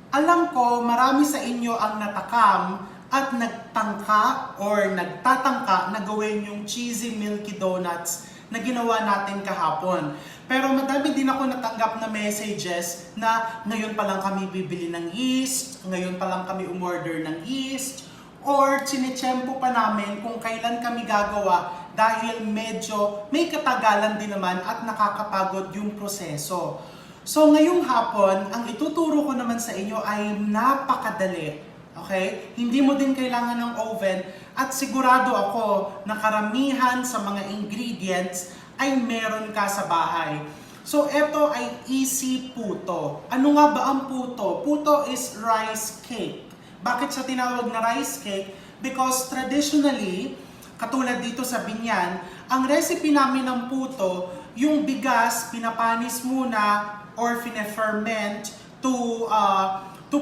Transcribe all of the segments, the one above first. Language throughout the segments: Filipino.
Alam ko marami sa inyo ang natakam at nagtangka or nagtatangka na gawin yung cheesy milky donuts na ginawa natin kahapon. Pero madami din ako natanggap na messages na ngayon pa lang kami bibili ng yeast, ngayon pa lang kami umorder ng yeast, or chinechempo pa namin kung kailan kami gagawa dahil medyo may katagalan din naman at nakakapagod yung proseso. So ngayong hapon, ang ituturo ko naman sa inyo ay napakadali. Okay? Hindi mo din kailangan ng oven at sigurado ako na karamihan sa mga ingredients ay meron ka sa bahay. So ito ay easy puto. Ano nga ba ang puto? Puto is rice cake. Bakit siya tinawag na rice cake? Because traditionally, katulad dito sa Binyan, ang recipe namin ng puto, yung bigas, pinapanis muna or fine-ferment to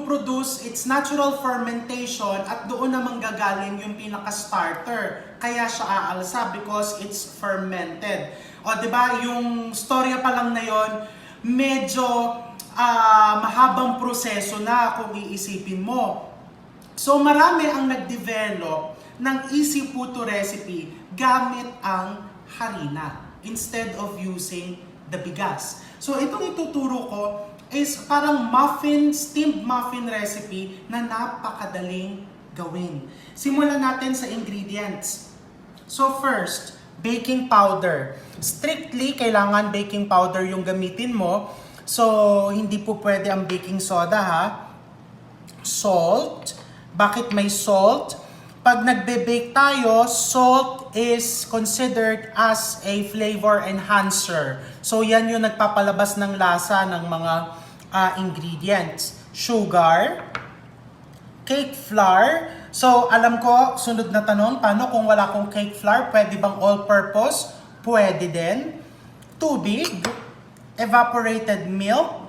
produce its natural fermentation at doon naman gagaling yung pinaka-starter. Kaya siya aalsa because it's fermented. O, di ba, yung storya pa lang na yon, medyo mahabang proseso na kung iisipin mo. So marami ang nag-develop ng easy puto recipe gamit ang harina instead of using the bigas. So itong ituturo ko is parang muffin, steamed muffin recipe na napakadaling gawin. Simulan natin sa ingredients. So first, baking powder. Strictly, kailangan baking powder yung gamitin mo. So hindi po pwede ang baking soda ha. Salt. Bakit may salt? Pag nagbe-bake tayo, salt is considered as a flavor enhancer. So yan yung nagpapalabas ng lasa ng mga ingredients. Sugar, cake flour. So alam ko, sunod na tanong, paano kung wala akong cake flour? Pwede bang all-purpose? Pwede din. Tubig, evaporated milk,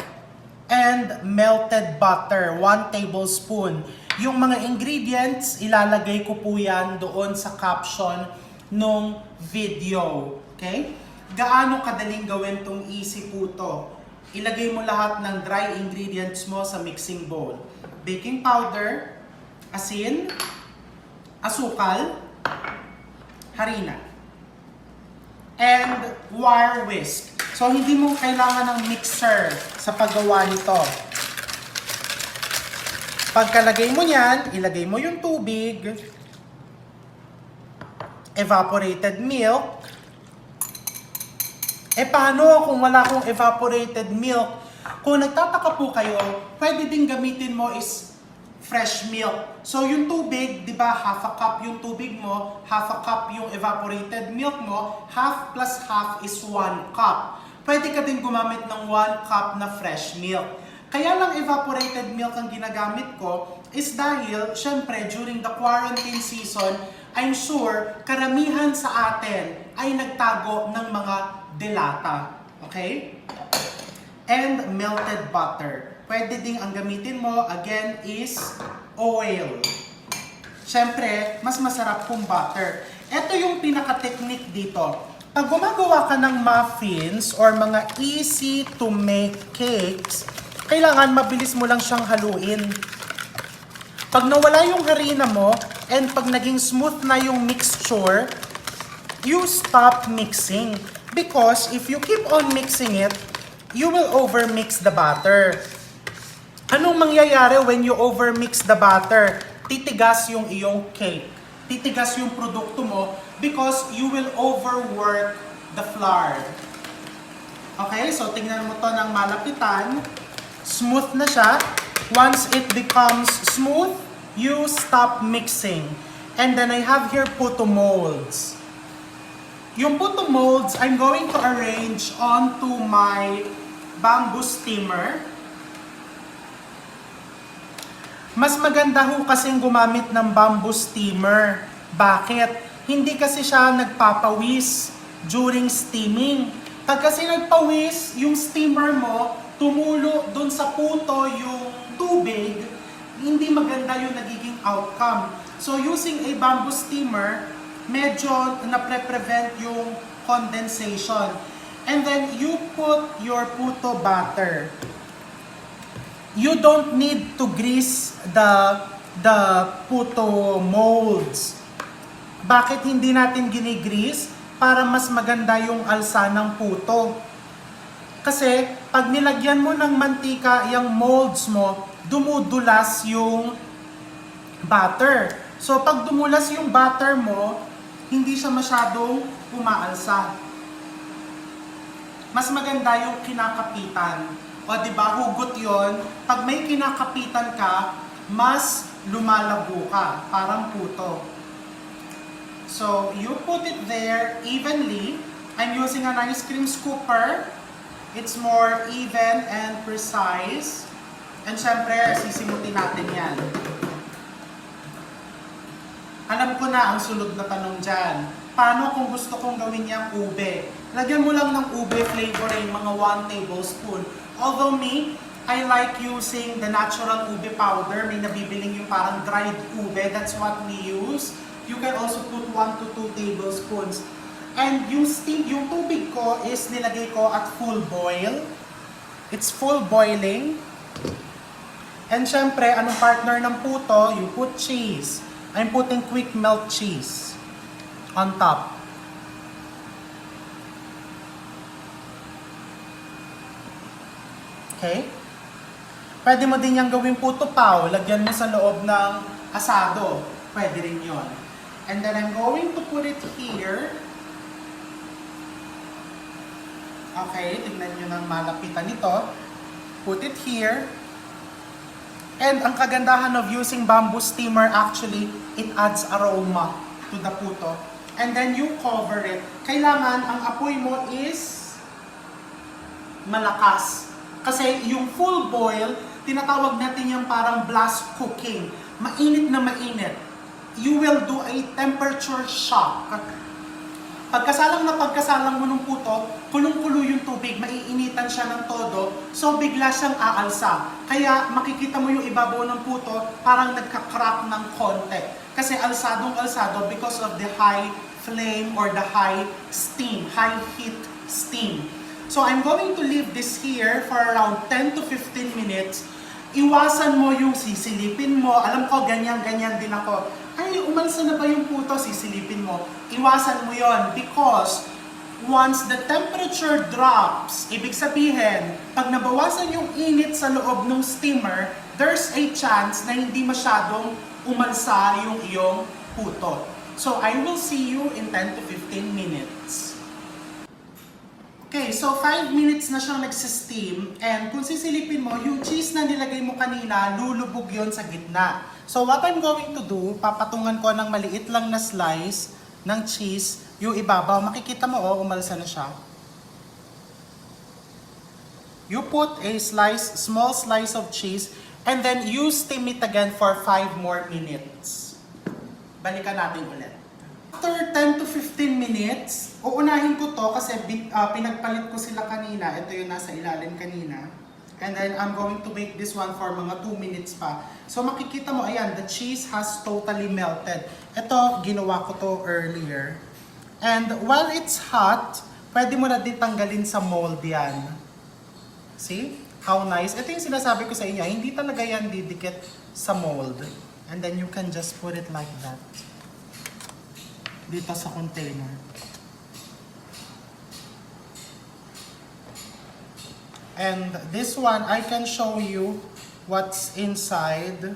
and melted butter, 1 tablespoon. Yung mga ingredients, ilalagay ko po yan doon sa caption nung video. Okay? Gaano kadaling gawin tong easy puto? Ilagay mo lahat ng dry ingredients mo sa mixing bowl. Baking powder, asin, asukal, harina, and wire whisk. So hindi mo kailangan ng mixer sa paggawa nito. Pagkalagay mo yan, ilagay mo yung tubig, evaporated milk. Paano kung wala akong evaporated milk? Kung nagtataka po kayo, pwede din gamitin mo is fresh milk. So yung tubig, di ba, half a cup yung tubig mo, half a cup yung evaporated milk mo, half plus half is 1 cup. Pwede ka din gumamit ng 1 cup na fresh milk. Kaya lang evaporated milk ang ginagamit ko is dahil, syempre, during the quarantine season, I'm sure karamihan sa atin ay nagtago ng mga delata. Okay? And melted butter. Pwede ding ang gamitin mo, again, is oil. Syempre, mas masarap kung butter. Ito yung pinaka-technique dito. Pag gumagawa ka ng muffins or mga easy to make cakes, kailangan mabilis mo lang siyang haluin. Pag nawala yung harina mo, and pag naging smooth na yung mixture, you stop mixing. Because if you keep on mixing it, you will overmix the batter. Anong mangyayari when you overmix the batter? Titigas yung iyong cake. Titigas yung produkto mo because you will overwork the flour. Okay, so tingnan mo to ng malapitan. Smooth na siya. Once it becomes smooth, you stop mixing. And then I have here puto molds. Yung puto molds, I'm going to arrange onto my bamboo steamer. Mas maganda ho kasing gumamit ng bamboo steamer. Bakit? Hindi kasi siya nagpapawis during steaming. Pag kasi nagpawis, yung steamer mo, tumulo dun sa puto yung tubig, hindi maganda yung nagiging outcome. So using a bamboo steamer, medyo napre-prevent yung condensation. And then you put your puto batter. you don't need to grease the puto molds. Bakit hindi natin ginigrease? Para mas maganda yung alsa ng puto. Kasi pag nilagyan mo ng mantika yung molds mo, dumudulas yung butter. So pag dumulas yung butter mo, hindi siya masyadong umaalsa. Mas maganda yung kinakapitan. O diba, hugot yon. Pag may kinakapitan ka, mas lumalabo ka, parang puto. So, you put it there evenly. I'm using an ice cream scooper. It's more even and precise. And syempre, sisimutin natin yan. Alam ko na ang sunod na tanong dyan. Paano kung gusto kong gawin niyang ube? Lagyan mo lang ng ube flavoring, mga 1 tablespoon. Although me, I like using the natural ube powder. May nabibiling yung parang dried ube. That's what we use. You can also put 1 to 2 tablespoons. And yung tubig ko is nilagay ko at full boil. It's full boiling. And syempre, anong partner ng puto? You put cheese. I'm putting quick melt cheese on top. Okay? Pwede mo din yung gawing puto pao. Lagyan mo sa loob ng asado. Pwede rin yon. And then I'm going to put it here. Okay, tignan nyo ng malapitan nito. Put it here. And ang kagandahan of using bamboo steamer, actually, it adds aroma to the puto. And then you cover it. Kailangan ang apoy mo is malakas. Kasi yung full boil, tinatawag natin yung parang blast cooking. Mainit na mainit. You will do a temperature shock. Pagkasalang mo ng puto, kulong-kulo yung tubig, maiinitan siya ng todo, so bigla siyang aalsa. Kaya makikita mo yung ibabaw ng puto, parang nagka-crack ng konti. Kasi alsadong-alsado because of the high flame or the high steam, high heat steam. So I'm going to leave this here for around 10 to 15 minutes. Iwasan mo yung sisilipin mo. Alam ko, ganyan-ganyan din ako. Ay, umalsa na ba yung puto? Sisilipin mo. Iwasan mo yon because once the temperature drops, ibig sabihin, pag nabawasan yung init sa loob ng steamer, there's a chance na hindi masyadong umalsa yung iyong puto. So, I will see you in 10 to 15 minutes. Okay, so 5 minutes na siyang nagsisteam and kung sisilipin mo, yung cheese na nilagay mo kanina, lulubog yon sa gitna. So what I'm going to do, papatungan ko ng maliit lang na slice ng cheese, yung ibabaw. Makikita mo, umalsa na siya. You put a small slice of cheese and then you steam it again for 5 more minutes. Balikan natin ulit. After 10 to 15 minutes, uunahin ko to kasi pinagpalit ko sila kanina. Ito yung nasa ilalim kanina. And then I'm going to make this one for mga 2 minutes pa. So makikita mo, ayan, the cheese has totally melted. Ito, ginawa ko to earlier. And while it's hot, pwede mo na din tanggalin sa mold yan. See? How nice. Ito yung sinasabi ko sa inyo, hindi talaga yan didikit sa mold. And then you can just put it like that. Dito sa container. And this one, I can show you what's inside.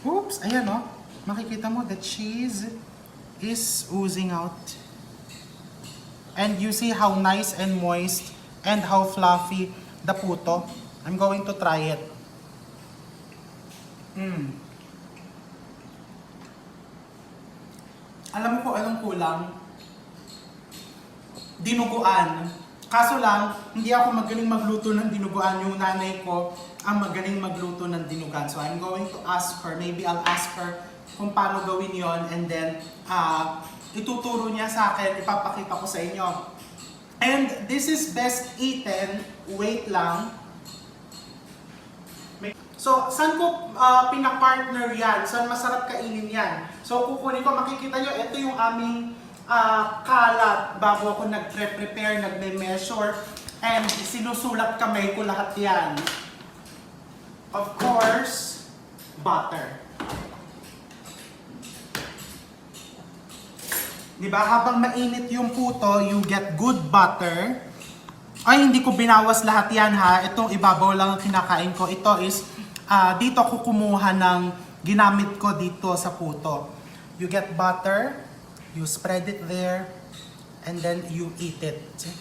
Oops! Ayan o. Makikita mo, the cheese is oozing out. And you see how nice and moist and how fluffy the puto. I'm going to try it. Alam mo kung anong kulang? Dinuguan. Kaso lang, hindi ako magaling magluto ng dinuguan. Yung nanay ko ang magaling magluto ng dinuguan. So I'm going to ask her, maybe I'll ask her kung paano gawin yon and then ituturo niya sa akin, ipapakita ko sa inyo. And this is best eaten, wait lang. So, saan ko pinapartner yan? Saan masarap kainin yan? So, kukunin ko, makikita nyo, ito yung aming kalat bago ako nag-prepare, nagme-measure, and sinusulat kamay ko lahat yan. of course, butter. Diba? Habang mainit yung puto, you get good butter. Ay, hindi ko binawas lahat yan ha. Itong ibabaw lang ang kinakain ko. Ito is, dito ko kumuha ng ginamit ko dito sa puto. You get butter, you spread it there, and then you eat it. See?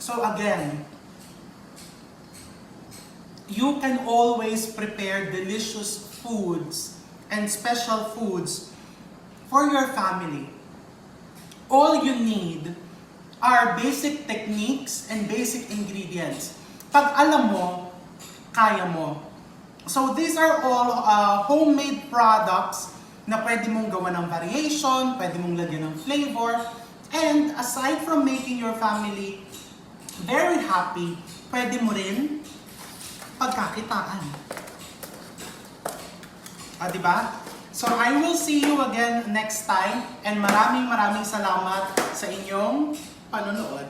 So again, you can always prepare delicious foods and special foods for your family. All you need are basic techniques and basic ingredients. Pag alam mo, kaya mo. So these are all homemade products na pwede mong gawa ng variation, pwede mong lagyan ng flavor, and aside from making your family very happy, pwede mo rin pagkakitaan. Diba? So I will see you again next time, and maraming salamat sa inyong panonood.